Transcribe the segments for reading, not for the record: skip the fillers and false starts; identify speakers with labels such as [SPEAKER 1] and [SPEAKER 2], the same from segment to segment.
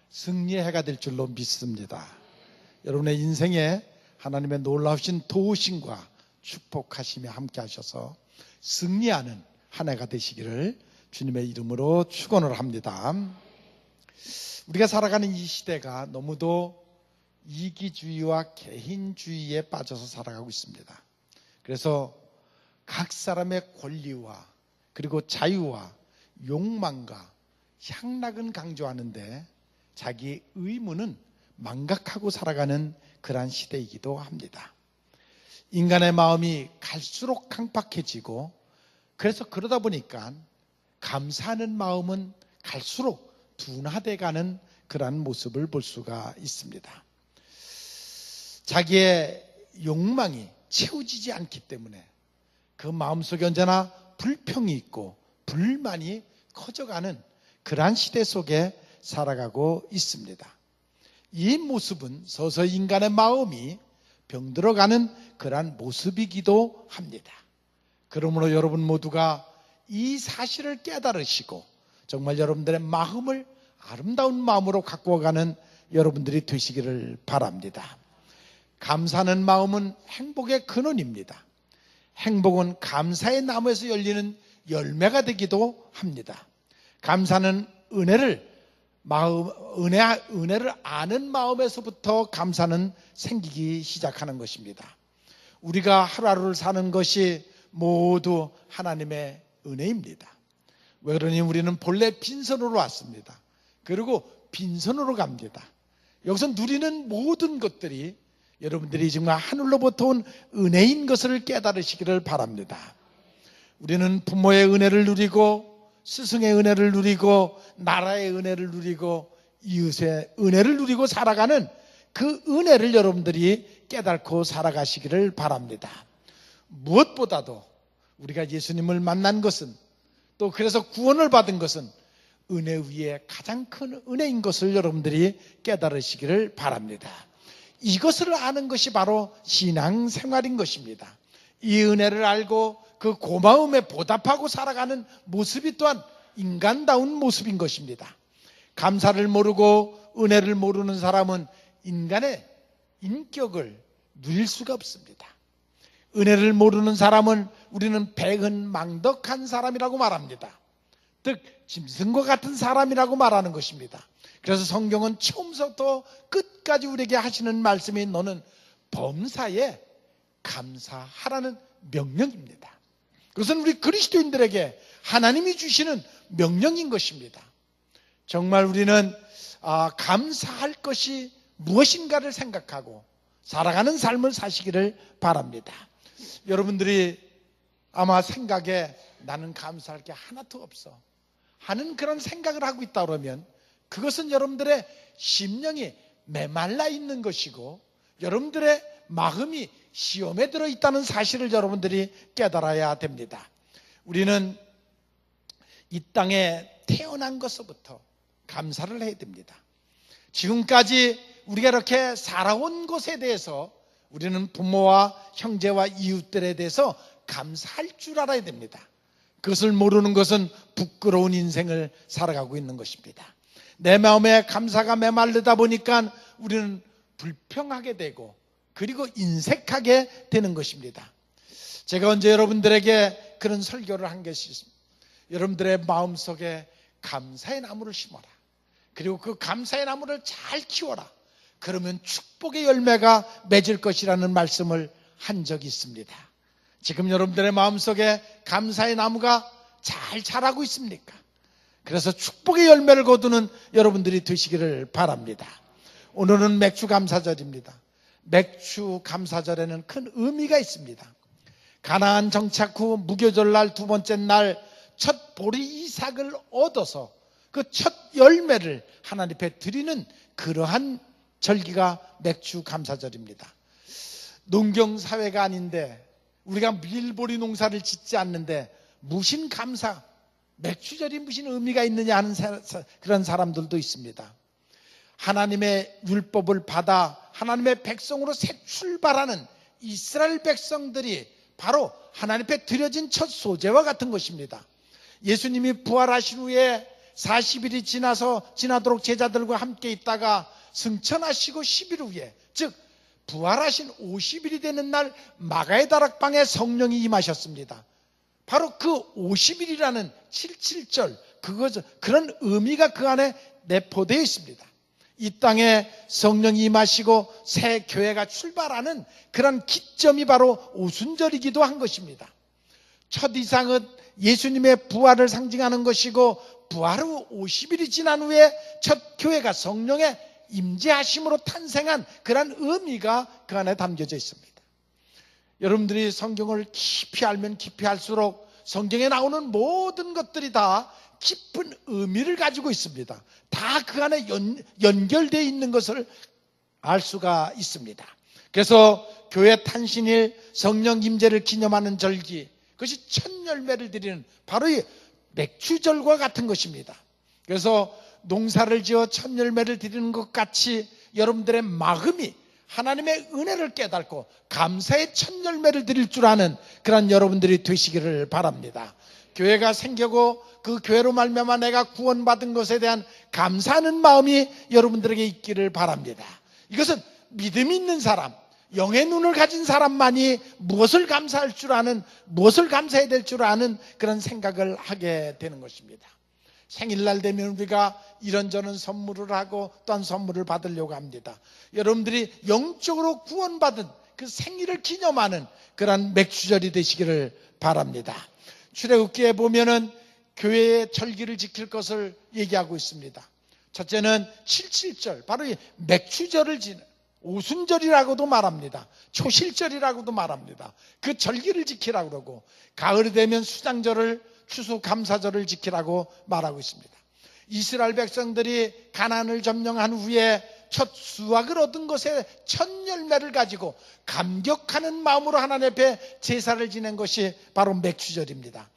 [SPEAKER 1] 승리의 해가 될 줄로 믿습니다. 여러분의 인생에 하나님의 놀라우신 도우심과 축복하심이 함께 하셔서 승리하는 한 해가 되시기를 주님의 이름으로 축원을 합니다. 우리가 살아가는 이 시대가 너무도 이기주의와 개인주의에 빠져서 살아가고 있습니다. 그래서 각 사람의 권리와 그리고 자유와 욕망과 향락은 강조하는데 자기 의무는 망각하고 살아가는 그러한 시대이기도 합니다. 인간의 마음이 갈수록 강팍해지고 그래서 그러다 보니까 감사하는 마음은 갈수록 둔화돼가는 그러한 모습을 볼 수가 있습니다. 자기의 욕망이 채워지지 않기 때문에 그 마음속에 언제나 불평이 있고 불만이 커져가는 그러한 시대 속에 살아가고 있습니다. 이 모습은 서서히 인간의 마음이 병들어가는 그러한 모습이기도 합니다. 그러므로 여러분 모두가 이 사실을 깨달으시고 정말 여러분들의 마음을 아름다운 마음으로 갖고 가는 여러분들이 되시기를 바랍니다. 감사하는 마음은 행복의 근원입니다. 행복은 감사의 나무에서 열리는 열매가 되기도 합니다. 감사는 은혜를 아는 마음에서부터 감사는 생기기 시작하는 것입니다. 우리가 하루하루를 사는 것이 모두 하나님의 은혜입니다. 왜 그러니 우리는 본래 빈손으로 왔습니다. 그리고 빈손으로 갑니다. 여기서 누리는 모든 것들이 여러분들이 정말 하늘로부터 온 은혜인 것을 깨달으시기를 바랍니다. 우리는 부모의 은혜를 누리고 스승의 은혜를 누리고 나라의 은혜를 누리고 이웃의 은혜를 누리고 살아가는 그 은혜를 여러분들이 깨닫고 살아가시기를 바랍니다. 무엇보다도 우리가 예수님을 만난 것은 또 그래서 구원을 받은 것은 은혜 위에 가장 큰 은혜인 것을 여러분들이 깨달으시기를 바랍니다. 이것을 아는 것이 바로 신앙생활인 것입니다. 이 은혜를 알고 그 고마움에 보답하고 살아가는 모습이 또한 인간다운 모습인 것입니다. 감사를 모르고 은혜를 모르는 사람은 인간의 인격을 누릴 수가 없습니다. 은혜를 모르는 사람은 우리는 배은망덕한 사람이라고 말합니다. 즉 짐승과 같은 사람이라고 말하는 것입니다. 그래서 성경은 처음부터 끝까지 우리에게 하시는 말씀이 너는 범사에 감사하라는 명령입니다. 그것은 우리 그리스도인들에게 하나님이 주시는 명령인 것입니다. 정말 우리는 감사할 것이 무엇인가를 생각하고 살아가는 삶을 사시기를 바랍니다. 여러분들이 아마 생각에 나는 감사할 게 하나도 없어 하는 그런 생각을 하고 있다 그러면 그것은 여러분들의 심령이 메말라 있는 것이고 여러분들의 마음이 시험에 들어있다는 사실을 여러분들이 깨달아야 됩니다. 우리는 이 땅에 태어난 것부터 감사를 해야 됩니다. 지금까지 우리가 이렇게 살아온 것에 대해서 우리는 부모와 형제와 이웃들에 대해서 감사할 줄 알아야 됩니다. 그것을 모르는 것은 부끄러운 인생을 살아가고 있는 것입니다. 내 마음에 감사가 메마르다 보니까 우리는 불평하게 되고 그리고 인색하게 되는 것입니다. 제가 언제 여러분들에게 그런 설교를 한 것이 있습니다. 여러분들의 마음속에 감사의 나무를 심어라. 그리고 그 감사의 나무를 잘 키워라. 그러면 축복의 열매가 맺을 것이라는 말씀을 한 적이 있습니다. 지금 여러분들의 마음속에 감사의 나무가 잘 자라고 있습니까? 그래서 축복의 열매를 거두는 여러분들이 되시기를 바랍니다. 오늘은 맥주 감사절입니다. 맥주 감사절에는 큰 의미가 있습니다. 가나안 정착 후 무교절날 두 번째 날 첫 보리 이삭을 얻어서 그 첫 열매를 하나님 앞에 드리는 그러한 절기가 맥주 감사절입니다. 농경사회가 아닌데 우리가 밀보리 농사를 짓지 않는데 무슨 감사, 맥주절이 무슨 의미가 있느냐 하는 그런 사람들도 있습니다. 하나님의 율법을 받아 하나님의 백성으로 새 출발하는 이스라엘 백성들이 바로 하나님 앞에 드려진 첫 소제와 같은 것입니다. 예수님이 부활하신 후에 40일이 지나도록 제자들과 함께 있다가 승천하시고 10일 후에, 즉 부활하신 50일이 되는 날 마가의 다락방에 성령이 임하셨습니다. 바로 그 50일이라는 77절, 그런 의미가 그 안에 내포되어 있습니다. 이 땅에 성령이 임하시고 새 교회가 출발하는 그런 기점이 바로 오순절이기도 한 것입니다. 첫 이상은 예수님의 부활을 상징하는 것이고, 부활 후 50일이 지난 후에 첫 교회가 성령의 임재하심으로 탄생한 그런 의미가 그 안에 담겨져 있습니다. 여러분들이 성경을 깊이 알면 깊이 할수록 성경에 나오는 모든 것들이 다 깊은 의미를 가지고 있습니다. 다 그 안에 연결되어 있는 것을 알 수가 있습니다. 그래서 교회 탄신일 성령 임재를 기념하는 절기, 그것이 첫 열매를 드리는 바로 이 맥주절과 같은 것입니다. 그래서 농사를 지어 첫 열매를 드리는 것 같이 여러분들의 마음이 하나님의 은혜를 깨닫고 감사의 첫 열매를 드릴 줄 아는 그런 여러분들이 되시기를 바랍니다. 교회가 생기고 그 교회로 말미암아 내가 구원받은 것에 대한 감사하는 마음이 여러분들에게 있기를 바랍니다. 이것은 믿음이 있는 사람, 영의 눈을 가진 사람만이 무엇을 감사할 줄 아는, 무엇을 감사해야 될 줄 아는 그런 생각을 하게 되는 것입니다. 생일날 되면 우리가 이런저런 선물을 하고 또한 선물을 받으려고 합니다. 여러분들이 영적으로 구원받은 그 생일을 기념하는 그런 맥주절이 되시기를 바랍니다. 출애굽기에 보면은 교회의 절기를 지킬 것을 얘기하고 있습니다. 첫째는 77절, 바로 이 맥주절을 지는 오순절이라고도 말합니다. 초실절이라고도 말합니다. 그 절기를 지키라고 그러고, 가을이 되면 수장절을, 추수감사절을 지키라고 말하고 있습니다. 이스라엘 백성들이 가나안을 점령한 후에 첫 수확을 얻은 것의 첫 열매를 가지고 감격하는 마음으로 하나님 앞에 제사를 지낸 것이 바로 맥주절입니다.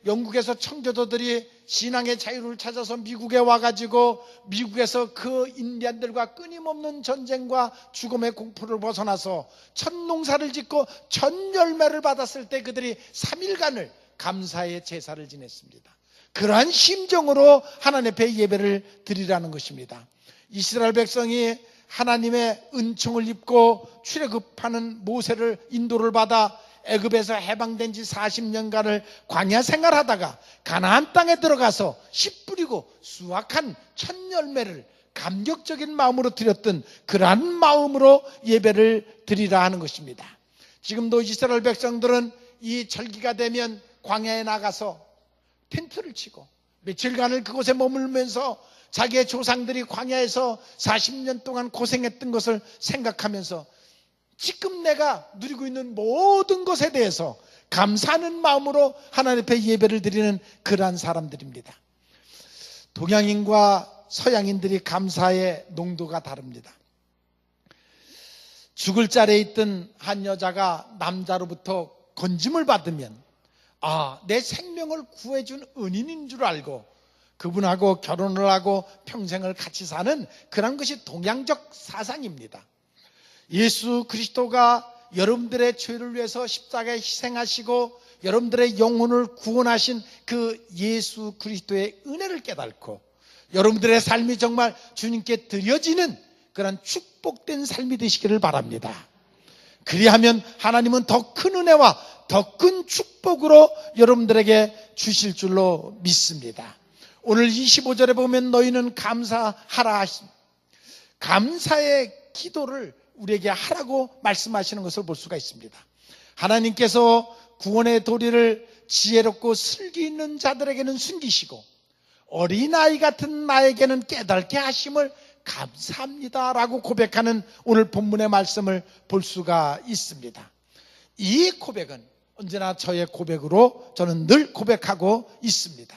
[SPEAKER 1] 영국에서 청교도들이 신앙의 자유를 찾아서 미국에 와가지고 미국에서 그 인디안들과 끊임없는 전쟁과 죽음의 공포를 벗어나서 첫 농사를 짓고 첫 열매를 받았을 때 그들이 3일간을 감사의 제사를 지냈습니다. 그러한 심정으로 하나님 앞에 예배를 드리라는 것입니다. 이스라엘 백성이 하나님의 은총을 입고 출애굽하는 모세를 인도를 받아 애굽에서 해방된 지 40년간을 광야 생활하다가 가나안 땅에 들어가서 씨 뿌리고 수확한 첫 열매를 감격적인 마음으로 드렸던 그러한 마음으로 예배를 드리라 하는 것입니다. 지금도 이스라엘 백성들은 이 절기가 되면 광야에 나가서 텐트를 치고 며칠간을 그곳에 머물면서 자기의 조상들이 광야에서 40년 동안 고생했던 것을 생각하면서 지금 내가 누리고 있는 모든 것에 대해서 감사하는 마음으로 하나님 앞에 예배를 드리는 그러한 사람들입니다. 동양인과 서양인들이 감사의 농도가 다릅니다. 죽을 자리에 있던 한 여자가 남자로부터 건짐을 받으면 내 생명을 구해준 은인인 줄 알고 그분하고 결혼을 하고 평생을 같이 사는 그런 것이 동양적 사상입니다. 예수 그리스도가 여러분들의 죄를 위해서 십자가에 희생하시고 여러분들의 영혼을 구원하신 그 예수 그리스도의 은혜를 깨닫고 여러분들의 삶이 정말 주님께 드려지는 그런 축복된 삶이 되시기를 바랍니다. 그리하면 하나님은 더 큰 은혜와 더 큰 축복으로 여러분들에게 주실 줄로 믿습니다. 오늘 25절에 보면 너희는 감사하라 하십니다. 감사의 기도를 우리에게 하라고 말씀하시는 것을 볼 수가 있습니다. 하나님께서 구원의 도리를 지혜롭고 슬기 있는 자들에게는 숨기시고 어린아이 같은 나에게는 깨닫게 하심을 감사합니다라고 고백하는 오늘 본문의 말씀을 볼 수가 있습니다. 이 고백은 언제나 저의 고백으로 저는 늘 고백하고 있습니다.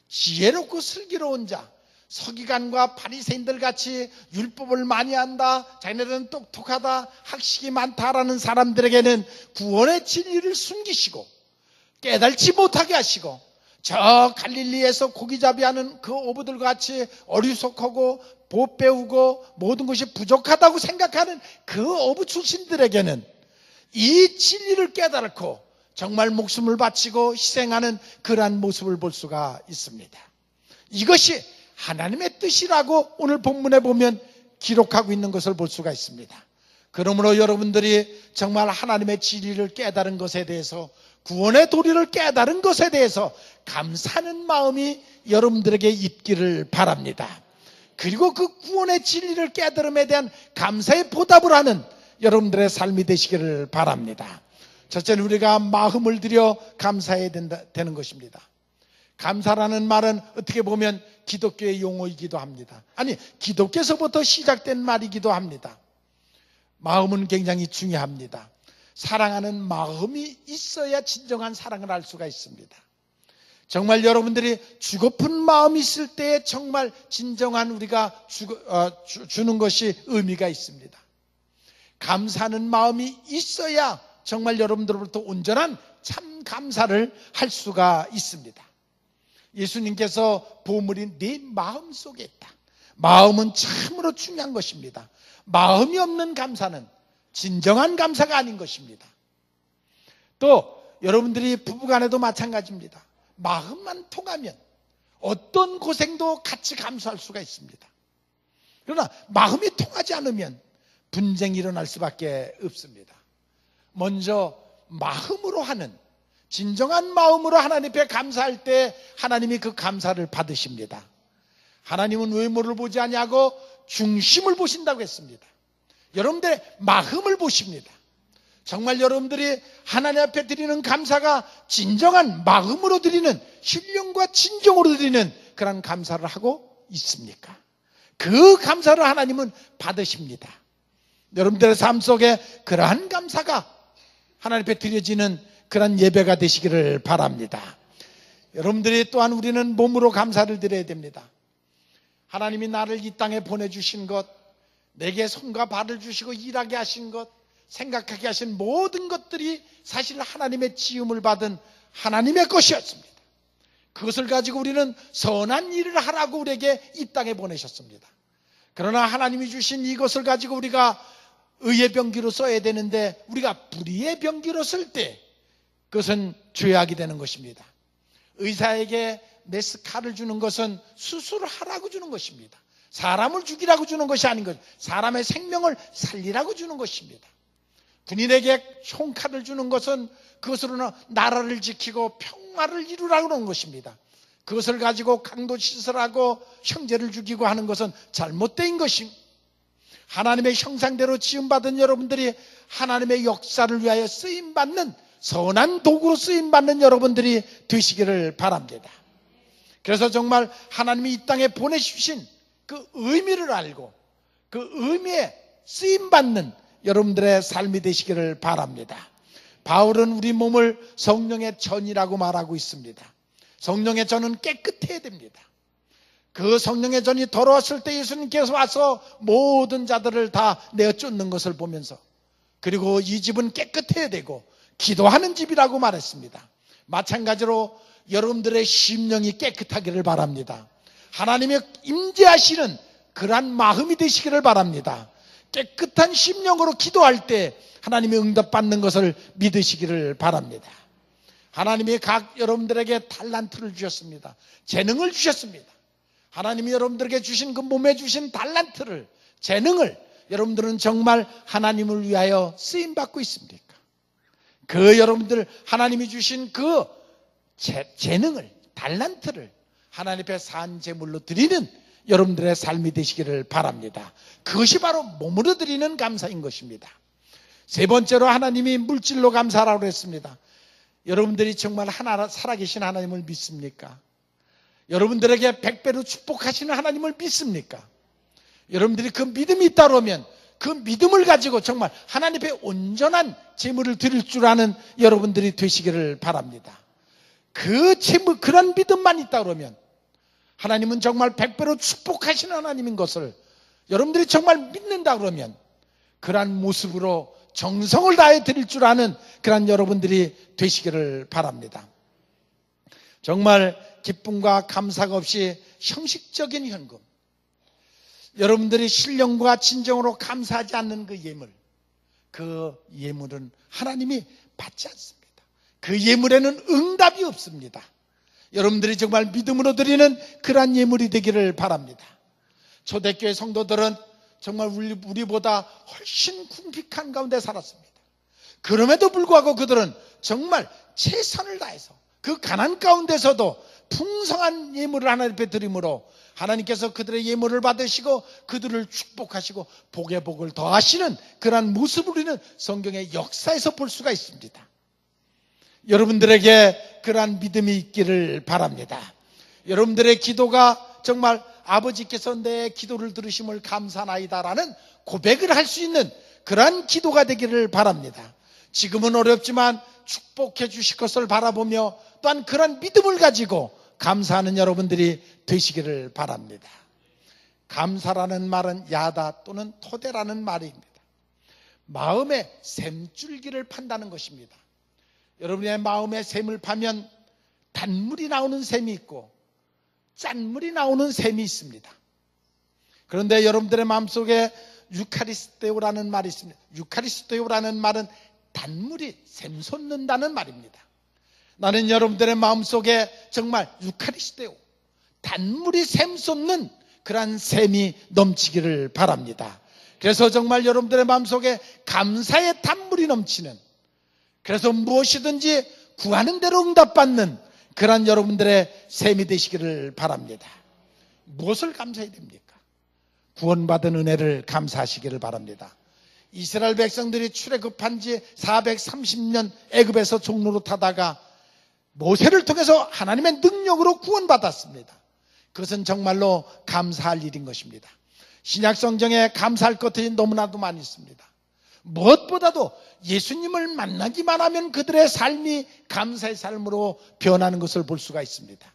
[SPEAKER 1] 지혜롭고 슬기로운 자, 서기관과 바리새인들 같이 율법을 많이 한다, 자기네들은 똑똑하다, 학식이 많다라는 사람들에게는 구원의 진리를 숨기시고 깨달지 못하게 하시고 저 갈릴리에서 고기잡이하는 그 어부들 같이 어리석하고 못 배우고 모든 것이 부족하다고 생각하는 그 어부 출신들에게는 이 진리를 깨달고 정말 목숨을 바치고 희생하는 그러한 모습을 볼 수가 있습니다. 이것이 하나님의 뜻이라고 오늘 본문에 보면 기록하고 있는 것을 볼 수가 있습니다. 그러므로 여러분들이 정말 하나님의 진리를 깨달은 것에 대해서, 구원의 도리를 깨달은 것에 대해서 감사하는 마음이 여러분들에게 있기를 바랍니다. 그리고 그 구원의 진리를 깨달음에 대한 감사의 보답을 하는 여러분들의 삶이 되시기를 바랍니다. 첫째는 우리가 마음을 들여 감사해야 되는 것입니다. 감사라는 말은 어떻게 보면 기독교의 용어이기도 합니다. 아니, 기독교에서부터 시작된 말이기도 합니다. 마음은 굉장히 중요합니다. 사랑하는 마음이 있어야 진정한 사랑을 할 수가 있습니다. 정말 여러분들이 주고픈 마음이 있을 때에 정말 진정한 우리가 주는 것이 의미가 있습니다. 감사하는 마음이 있어야 정말 여러분들로부터 온전한 참 감사를 할 수가 있습니다. 예수님께서 보물이 네 마음 속에 있다. 마음은 참으로 중요한 것입니다. 마음이 없는 감사는 진정한 감사가 아닌 것입니다. 또 여러분들이 부부간에도 마찬가지입니다. 마음만 통하면 어떤 고생도 같이 감수할 수가 있습니다. 그러나 마음이 통하지 않으면 분쟁이 일어날 수밖에 없습니다. 먼저 마음으로 하는, 진정한 마음으로 하나님 앞에 감사할 때 하나님이 그 감사를 받으십니다. 하나님은 외모를 보지 아니하고 중심을 보신다고 했습니다. 여러분들의 마음을 보십니다. 정말 여러분들이 하나님 앞에 드리는 감사가 진정한 마음으로 드리는, 신령과 진정으로 드리는 그런 감사를 하고 있습니까? 그 감사를 하나님은 받으십니다. 여러분들의 삶 속에 그러한 감사가 하나님 앞에 드려지는 그런 예배가 되시기를 바랍니다. 여러분들이 또한 우리는 몸으로 감사를 드려야 됩니다. 하나님이 나를 이 땅에 보내주신 것, 내게 손과 발을 주시고 일하게 하신 것, 생각하게 하신 모든 것들이 사실 하나님의 지음을 받은 하나님의 것이었습니다. 그것을 가지고 우리는 선한 일을 하라고 우리에게 이 땅에 보내셨습니다. 그러나 하나님이 주신 이것을 가지고 우리가 의의 병기로 써야 되는데 우리가 불의의 병기로 쓸 때 그것은 죄악이 되는 것입니다. 의사에게 메스칼을 주는 것은 수술을 하라고 주는 것입니다. 사람을 죽이라고 주는 것이 아닌 것, 사람의 생명을 살리라고 주는 것입니다. 군인에게 총칼을 주는 것은 그것으로는 나라를 지키고 평화를 이루라고 하는 것입니다. 그것을 가지고 강도 시설하고 형제를 죽이고 하는 것은 잘못된 것입니다. 하나님의 형상대로 지음받은 여러분들이 하나님의 역사를 위하여 쓰임받는 선한 도구로 쓰임받는 여러분들이 되시기를 바랍니다. 그래서 정말 하나님이 이 땅에 보내주신 그 의미를 알고 그 의미에 쓰임받는 여러분들의 삶이 되시기를 바랍니다. 바울은 우리 몸을 성령의 전이라고 말하고 있습니다. 성령의 전은 깨끗해야 됩니다. 그 성령의 전이 더러웠을 때 예수님께서 와서 모든 자들을 다 내어 쫓는 것을 보면서, 그리고 이 집은 깨끗해야 되고 기도하는 집이라고 말했습니다. 마찬가지로 여러분들의 심령이 깨끗하기를 바랍니다. 하나님의 임재하시는 그러한 마음이 되시기를 바랍니다. 깨끗한 심령으로 기도할 때 하나님의 응답받는 것을 믿으시기를 바랍니다. 하나님이 각 여러분들에게 달란트를 주셨습니다. 재능을 주셨습니다. 하나님이 여러분들에게 주신 그 몸에 주신 달란트를, 재능을 여러분들은 정말 하나님을 위하여 쓰임받고 있습니까? 그 여러분들 하나님이 주신 그 재능을, 달란트를 하나님 앞에 산제물로 드리는 여러분들의 삶이 되시기를 바랍니다. 그것이 바로 몸으로 드리는 감사인 것입니다. 세 번째로 하나님이 물질로 감사하라고 했습니다. 여러분들이 정말 살아계신 하나님을 믿습니까? 여러분들에게 100배로 축복하시는 하나님을 믿습니까? 여러분들이 그 믿음이 있다 그러면 그 믿음을 가지고 정말 하나님 앞에 온전한 제물을 드릴 줄 아는 여러분들이 되시기를 바랍니다. 그 제물, 그런 믿음만 있다 그러면 하나님은 정말 100배로 축복하시는 하나님인 것을 여러분들이 정말 믿는다 그러면 그러한 모습으로 정성을 다해 드릴 줄 아는 그런 여러분들이 되시기를 바랍니다. 정말 기쁨과 감사가 없이 형식적인 현금, 여러분들이 신령과 진정으로 감사하지 않는 그 예물, 그 예물은 하나님이 받지 않습니다. 그 예물에는 응답이 없습니다. 여러분들이 정말 믿음으로 드리는 그러한 예물이 되기를 바랍니다. 초대교회 성도들은 정말 우리보다 훨씬 궁핍한 가운데 살았습니다. 그럼에도 불구하고 그들은 정말 최선을 다해서 그 가난 가운데서도 풍성한 예물을 하나님 앞에 드림으로 하나님께서 그들의 예물을 받으시고 그들을 축복하시고 복에 복을 더하시는 그러한 모습을 우리는 성경의 역사에서 볼 수가 있습니다. 여러분들에게 그러한 믿음이 있기를 바랍니다. 여러분들의 기도가 정말 아버지께서 내 기도를 들으심을 감사나이다라는 고백을 할 수 있는 그러한 기도가 되기를 바랍니다. 지금은 어렵지만 축복해 주실 것을 바라보며 또한 그런 믿음을 가지고 감사하는 여러분들이 되시기를 바랍니다. 감사라는 말은 야다 또는 토대라는 말입니다. 마음의 샘줄기를 판다는 것입니다. 여러분의 마음에 샘을 파면 단물이 나오는 샘이 있고 짠물이 나오는 샘이 있습니다. 그런데 여러분들의 마음속에 유카리스테오라는 말이 있습니다. 유카리스테오라는 말은 단물이 샘솟는다는 말입니다. 나는 여러분들의 마음속에 정말 유카리스테오, 단물이 샘솟는 그러한 샘이 넘치기를 바랍니다. 그래서 정말 여러분들의 마음속에 감사의 단물이 넘치는, 그래서 무엇이든지 구하는 대로 응답받는 그러한 여러분들의 샘이 되시기를 바랍니다. 무엇을 감사해야 됩니까? 구원받은 은혜를 감사하시기를 바랍니다. 이스라엘 백성들이 출애굽한 지 430년 애굽에서 종로로 타다가 모세를 통해서 하나님의 능력으로 구원받았습니다. 그것은 정말로 감사할 일인 것입니다. 신약 성경에 감사할 것들이 너무나도 많이 있습니다. 무엇보다도 예수님을 만나기만 하면 그들의 삶이 감사의 삶으로 변하는 것을 볼 수가 있습니다.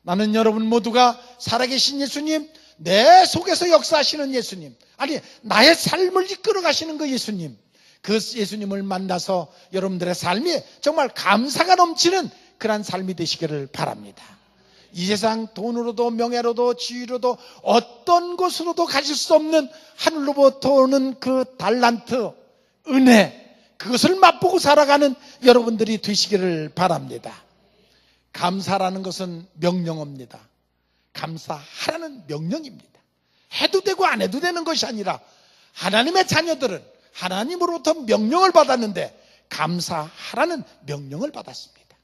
[SPEAKER 1] 나는 여러분 모두가 살아계신 예수님, 내 속에서 역사하시는 예수님, 아니 나의 삶을 이끌어 가시는 그 예수님, 그 예수님을 만나서 여러분들의 삶이 정말 감사가 넘치는 그런 삶이 되시기를 바랍니다. 이 세상 돈으로도 명예로도 지위로도 어떤 것으로도 가질 수 없는 하늘로부터 오는 그 달란트, 은혜, 그것을 맛보고 살아가는 여러분들이 되시기를 바랍니다. 감사라는 것은 명령어입니다. 감사하라는 명령입니다. 해도 되고 안 해도 되는 것이 아니라 하나님의 자녀들은 하나님으로부터 명령을 받았는데 감사하라는 명령을 받았습니다.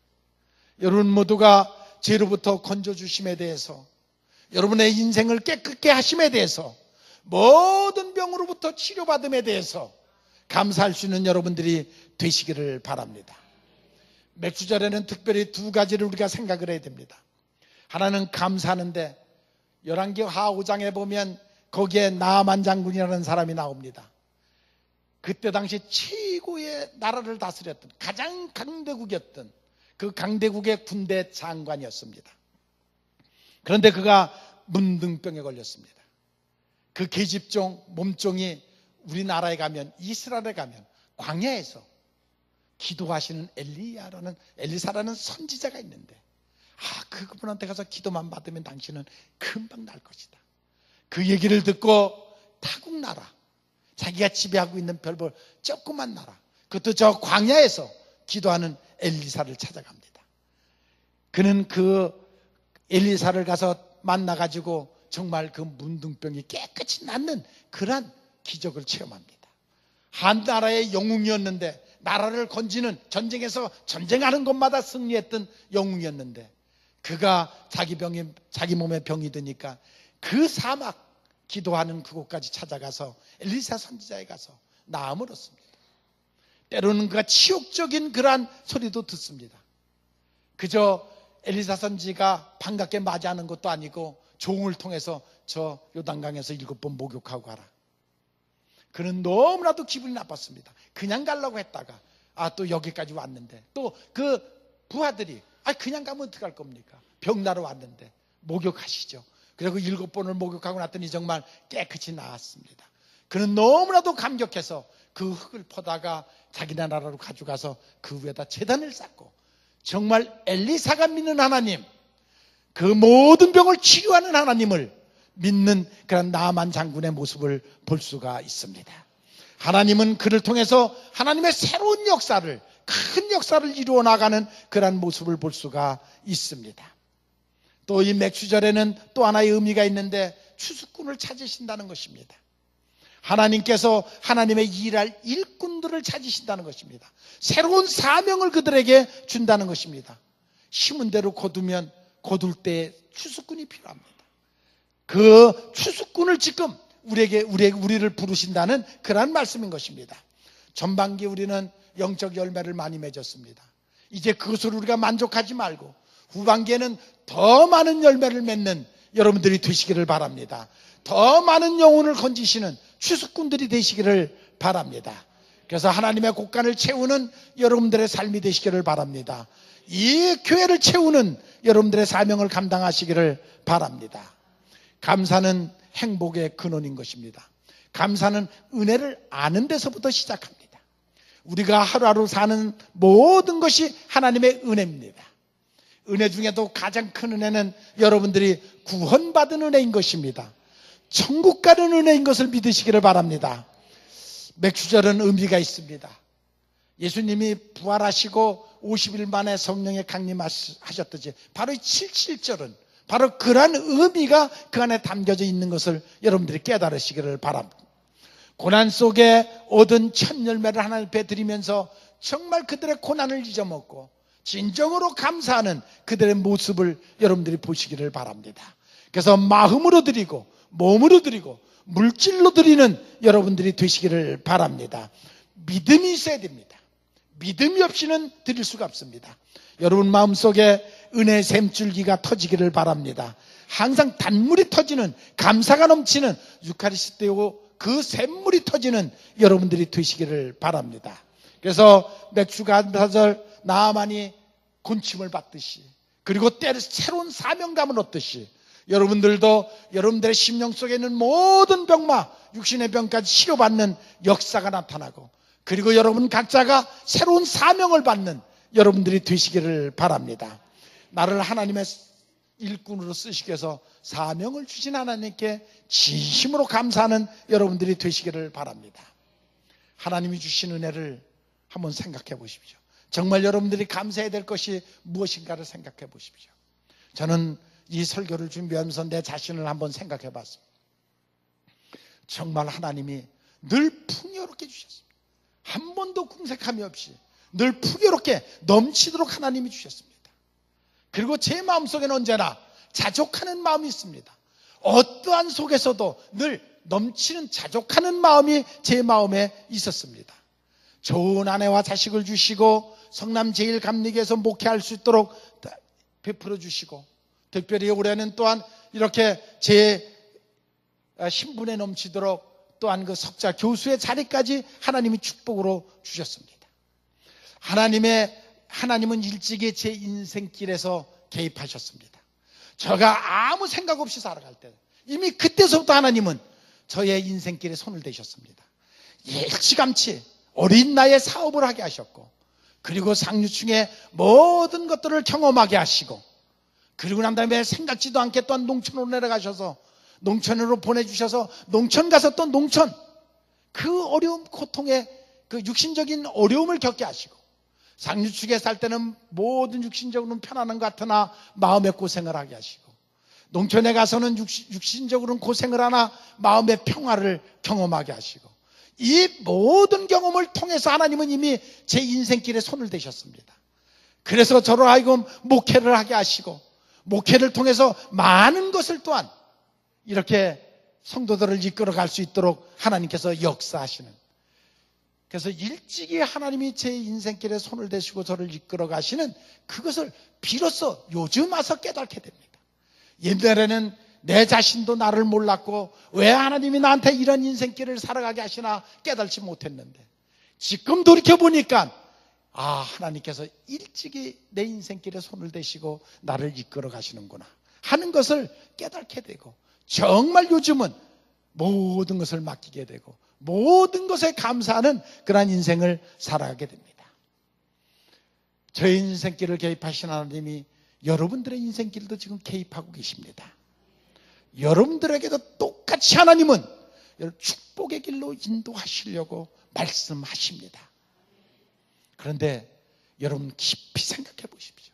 [SPEAKER 1] 여러분 모두가 죄로부터 건져주심에 대해서, 여러분의 인생을 깨끗게 하심에 대해서, 모든 병으로부터 치료받음에 대해서 감사할 수 있는 여러분들이 되시기를 바랍니다. 맥주절에는 특별히 두 가지를 우리가 생각을 해야 됩니다. 하나는 감사하는데 열왕기하 5장에 보면 거기에 나아만 장군이라는 사람이 나옵니다. 그때 당시 최고의 나라를 다스렸던 가장 강대국이었던 그 강대국의 군대 장관이었습니다. 그런데 그가 문둥병에 걸렸습니다. 그 계집종, 몸종이 우리나라에 가면, 이스라엘에 가면 광야에서 기도하시는 엘리사라는 선지자가 있는데, 그분한테 가서 기도만 받으면 당신은 금방 날 것이다. 그 얘기를 듣고 타국 나라, 자기가 지배하고 있는 별볼 조그만 나라, 그것도 저 광야에서 기도하는 엘리사를 찾아갑니다. 그는 그 엘리사를 가서 만나가지고 정말 그 문둥병이 깨끗이 낫는 그러한 기적을 체험합니다. 한 나라의 영웅이었는데, 나라를 건지는, 전쟁에서 전쟁하는 것마다 승리했던 영웅이었는데, 그가 자기 몸에 병이 드니까 그 사막 기도하는 그곳까지 찾아가서 엘리사 선지자에 가서 나음을 얻습니다. 때로는 그가 치욕적인 그러한 소리도 듣습니다. 그저 엘리사 선지가 반갑게 맞이하는 것도 아니고 종을 통해서 저 요단강에서 7번 목욕하고 가라. 그는 너무나도 기분이 나빴습니다. 그냥 가려고 했다가 또 여기까지 왔는데, 또 그 부하들이 그냥 가면 어떡할 겁니까? 병나러 왔는데 목욕하시죠. 그리고 7번을 목욕하고 났더니 정말 깨끗이 나았습니다. 그는 너무나도 감격해서 그 흙을 퍼다가 자기 나라로 가져가서 그 위에다 제단을 쌓고, 정말 엘리사가 믿는 하나님, 그 모든 병을 치료하는 하나님을 믿는 그런 나아만 장군의 모습을 볼 수가 있습니다. 하나님은 그를 통해서 하나님의 새로운 역사를 큰 역사를 이루어 나가는 그러한 모습을 볼 수가 있습니다. 또 이 맥주절에는 또 하나의 의미가 있는데 추수꾼을 찾으신다는 것입니다. 하나님께서 하나님의 일할 일꾼들을 찾으신다는 것입니다. 새로운 사명을 그들에게 준다는 것입니다. 심은 대로 거두면 거둘 때 추수꾼이 필요합니다. 그 추수꾼을 지금 우리를 부르신다는 그러한 말씀인 것입니다. 전반기 우리는 영적 열매를 많이 맺었습니다. 이제 그것으로 우리가 만족하지 말고 후반기에는 더 많은 열매를 맺는 여러분들이 되시기를 바랍니다. 더 많은 영혼을 건지시는 추수꾼들이 되시기를 바랍니다. 그래서 하나님의 곳간을 채우는 여러분들의 삶이 되시기를 바랍니다. 이 교회를 채우는 여러분들의 사명을 감당하시기를 바랍니다. 감사는 행복의 근원인 것입니다. 감사는 은혜를 아는 데서부터 시작합니다. 우리가 하루하루 사는 모든 것이 하나님의 은혜입니다. 은혜 중에도 가장 큰 은혜는 여러분들이 구원받은 은혜인 것입니다. 천국 가는 은혜인 것을 믿으시기를 바랍니다. 맥주절은 의미가 있습니다. 예수님이 부활하시고 50일 만에 성령의 강림하셨듯이 바로 이 77절은 바로 그러한 의미가 그 안에 담겨져 있는 것을 여러분들이 깨달으시기를 바랍니다. 고난 속에 얻은 첫 열매를 하나님 앞에 드리면서 정말 그들의 고난을 잊어먹고 진정으로 감사하는 그들의 모습을 여러분들이 보시기를 바랍니다. 그래서 마음으로 드리고 몸으로 드리고 물질로 드리는 여러분들이 되시기를 바랍니다. 믿음이 있어야 됩니다. 믿음이 없이는 드릴 수가 없습니다. 여러분 마음속에 은혜의 샘줄기가 터지기를 바랍니다. 항상 단물이 터지는, 감사가 넘치는 유카리스토요 그 샘물이 터지는 여러분들이 되시기를 바랍니다. 그래서 맥주 감사절 나아만이 곤침을 받듯이, 그리고 때로 새로운 사명감을 얻듯이 여러분들도 여러분들의 심령 속에 있는 모든 병마, 육신의 병까지 치료받는 역사가 나타나고, 그리고 여러분 각자가 새로운 사명을 받는 여러분들이 되시기를 바랍니다. 나를 하나님의 일꾼으로 쓰시기 위해서 사명을 주신 하나님께 진심으로 감사하는 여러분들이 되시기를 바랍니다. 하나님이 주신 은혜를 한번 생각해 보십시오. 정말 여러분들이 감사해야 될 것이 무엇인가를 생각해 보십시오. 저는 이 설교를 준비하면서 내 자신을 한번 생각해 봤습니다. 정말 하나님이 늘 풍요롭게 주셨습니다. 한 번도 궁색함이 없이 늘 풍요롭게 넘치도록 하나님이 주셨습니다. 그리고 제 마음속에는 언제나 자족하는 마음이 있습니다. 어떠한 속에서도 늘 넘치는 자족하는 마음이 제 마음에 있었습니다. 좋은 아내와 자식을 주시고 성남 제1감리교에서 목회할 수 있도록 베풀어 주시고, 특별히 올해는 또한 이렇게 제 신분에 넘치도록 또한 그 석자 교수의 자리까지 하나님이 축복으로 주셨습니다. 하나님은 일찍이 제 인생길에서 개입하셨습니다. 제가 아무 생각 없이 살아갈 때 이미 그때서부터 하나님은 저의 인생길에 손을 대셨습니다. 일찌감치 어린 나이에 사업을 하게 하셨고, 그리고 상류층의 모든 것들을 경험하게 하시고, 그리고 난 다음에 생각지도 않게 또한 농촌으로 내려가셔서 농촌으로 보내주셔서 농촌 가서 또 농촌 그 어려움, 고통의 그 육신적인 어려움을 겪게 하시고, 상류층에 살 때는 모든 육신적으로는 편안한 것 같으나 마음의 고생을 하게 하시고, 농촌에 가서는 육신적으로는 고생을 하나 마음의 평화를 경험하게 하시고, 이 모든 경험을 통해서 하나님은 이미 제 인생길에 손을 대셨습니다. 그래서 저를 하여금 목회를 하게 하시고, 목회를 통해서 많은 것을 또한 이렇게 성도들을 이끌어갈 수 있도록 하나님께서 역사하시는, 그래서 일찍이 하나님이 제 인생길에 손을 대시고 저를 이끌어 가시는 그것을 비로소 요즘 와서 깨닫게 됩니다. 옛날에는 내 자신도 나를 몰랐고 왜 하나님이 나한테 이런 인생길을 살아가게 하시나 깨달지 못했는데, 지금 돌이켜보니까 하나님께서 일찍이 내 인생길에 손을 대시고 나를 이끌어 가시는구나 하는 것을 깨닫게 되고, 정말 요즘은 모든 것을 맡기게 되고 모든 것에 감사하는 그러한 인생을 살아가게 됩니다. 저의 인생길을 개입하신 하나님이 여러분들의 인생길도 지금 개입하고 계십니다. 여러분들에게도 똑같이 하나님은 축복의 길로 인도하시려고 말씀하십니다. 그런데 여러분 깊이 생각해 보십시오.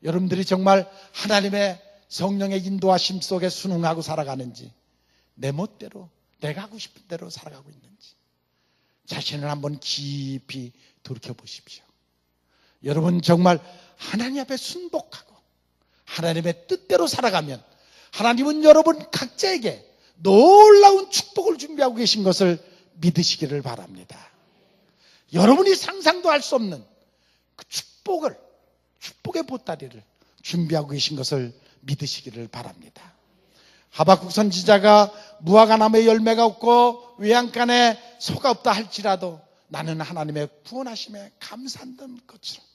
[SPEAKER 1] 여러분들이 정말 하나님의 성령의 인도하심 속에 순응하고 살아가는지, 내 멋대로 내가 하고 싶은 대로 살아가고 있는지 자신을 한번 깊이 돌이켜보십시오. 여러분 정말 하나님 앞에 순복하고 하나님의 뜻대로 살아가면 하나님은 여러분 각자에게 놀라운 축복을 준비하고 계신 것을 믿으시기를 바랍니다. 여러분이 상상도 할 수 없는 그 축복의 보따리를 준비하고 계신 것을 믿으시기를 바랍니다. 하박국 선지자가 무화과 나무에 열매가 없고 외양간에 소가 없다 할지라도 나는 하나님의 구원하심에 감사한다는 것처럼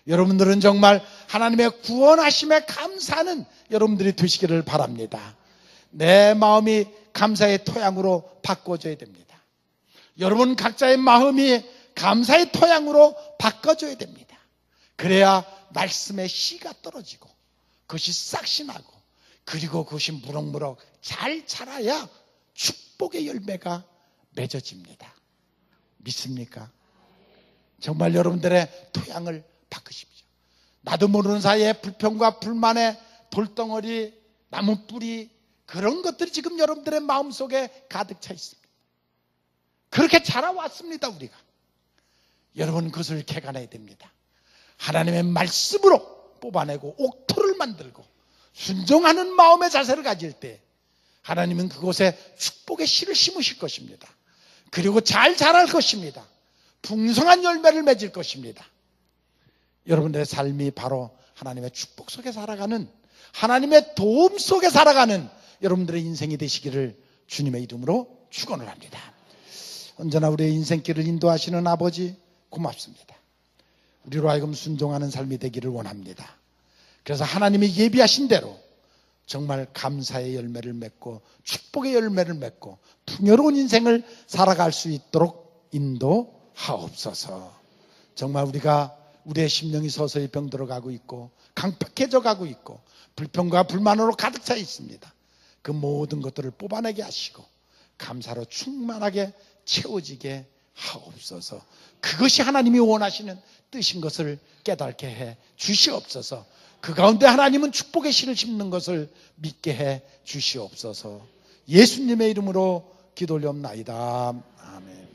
[SPEAKER 1] 여러분들은 정말 하나님의 구원하심에 감사하는 여러분들이 되시기를 바랍니다. 내 마음이 감사의 토양으로 바꿔줘야 됩니다. 여러분 각자의 마음이 감사의 토양으로 바꿔줘야 됩니다. 그래야 말씀의 씨가 떨어지고 그것이 싹이 나고 그리고 그것이 무럭무럭 잘 자라야 축복의 열매가 맺어집니다. 믿습니까? 정말 여러분들의 토양을 바꾸십시오. 나도 모르는 사이에 불평과 불만의 돌덩어리, 나무 뿌리 그런 것들이 지금 여러분들의 마음속에 가득 차 있습니다. 그렇게 자라왔습니다. 우리가. 여러분 그것을 개간해야 됩니다. 하나님의 말씀으로 뽑아내고 옥토를 만들고 순종하는 마음의 자세를 가질 때 하나님은 그곳에 축복의 씨를 심으실 것입니다. 그리고 잘 자랄 것입니다. 풍성한 열매를 맺을 것입니다. 여러분들의 삶이 바로 하나님의 축복 속에 살아가는, 하나님의 도움 속에 살아가는 여러분들의 인생이 되시기를 주님의 이름으로 축원을 합니다. 언제나 우리의 인생길을 인도하시는 아버지 고맙습니다. 우리로 하여금 순종하는 삶이 되기를 원합니다. 그래서 하나님이 예비하신 대로 정말 감사의 열매를 맺고 축복의 열매를 맺고 풍요로운 인생을 살아갈 수 있도록 인도하옵소서. 정말 우리가 우리의 심령이 서서히 병들어가고 있고 강팍해져 가고 있고 불평과 불만으로 가득 차 있습니다. 그 모든 것들을 뽑아내게 하시고 감사로 충만하게 채워지게 하옵소서. 그것이 하나님이 원하시는 뜻인 것을 깨닫게 해 주시옵소서. 그 가운데 하나님은 축복의 씨를 심는 것을 믿게 해 주시옵소서. 예수님의 이름으로 기도 올려옵나이다. 아멘.